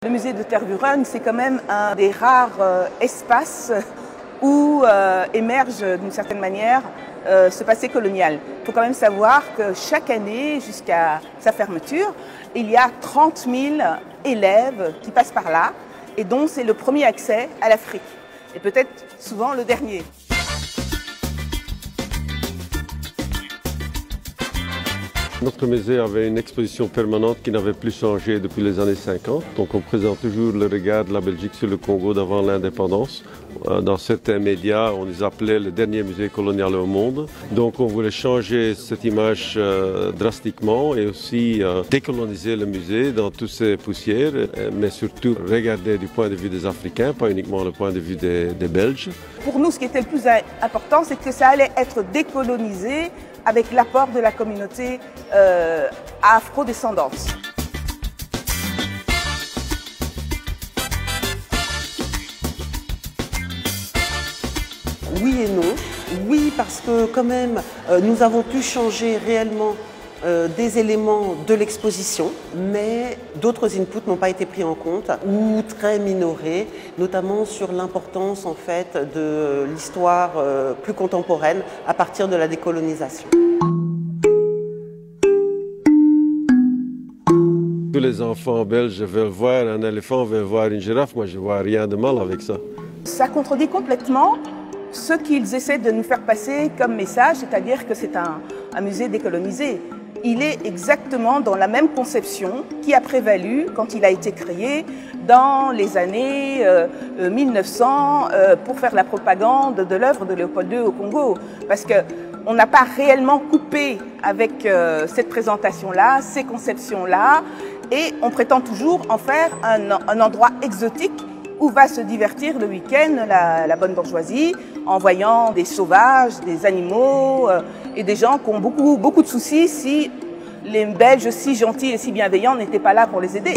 Le musée de Tervuren, c'est quand même un des rares espaces où émerge d'une certaine manière ce passé colonial. Il faut quand même savoir que chaque année, jusqu'à sa fermeture, il y a 30 000 élèves qui passent par là et dont c'est le premier accès à l'Afrique et peut-être souvent le dernier. Notre musée avait une exposition permanente qui n'avait plus changé depuis les années 50. Donc on présente toujours le regard de la Belgique sur le Congo d'avant l'indépendance. Dans certains médias, on les appelait le dernier musée colonial au monde. Donc on voulait changer cette image drastiquement et aussi décoloniser le musée dans toutes ses poussières, mais surtout regarder du point de vue des Africains, pas uniquement le point de vue des Belges. Pour nous, ce qui était le plus important, c'est que ça allait être décolonisé avec l'apport de la communauté afro-descendante. Oui et non. Oui, parce que quand même, nous avons pu changer réellement des éléments de l'exposition, mais d'autres inputs n'ont pas été pris en compte ou très minorés, notamment sur l'importance en fait de l'histoire plus contemporaine à partir de la décolonisation. Tous les enfants belges veulent voir un éléphant, veulent voir une girafe. Moi, je ne vois rien de mal avec ça. Ça contredit complètement ce qu'ils essaient de nous faire passer comme message, c'est-à-dire que c'est un musée décolonisé. Il est exactement dans la même conception qui a prévalu quand il a été créé dans les années 1900 pour faire la propagande de l'œuvre de Léopold II au Congo. Parce qu'on n'a pas réellement coupé avec cette présentation-là, ces conceptions-là, et on prétend toujours en faire un endroit exotique où va se divertir le week-end la bonne bourgeoisie en voyant des sauvages, des animaux et des gens qui ont beaucoup de soucis si les Belges si gentils et si bienveillants n'étaient pas là pour les aider.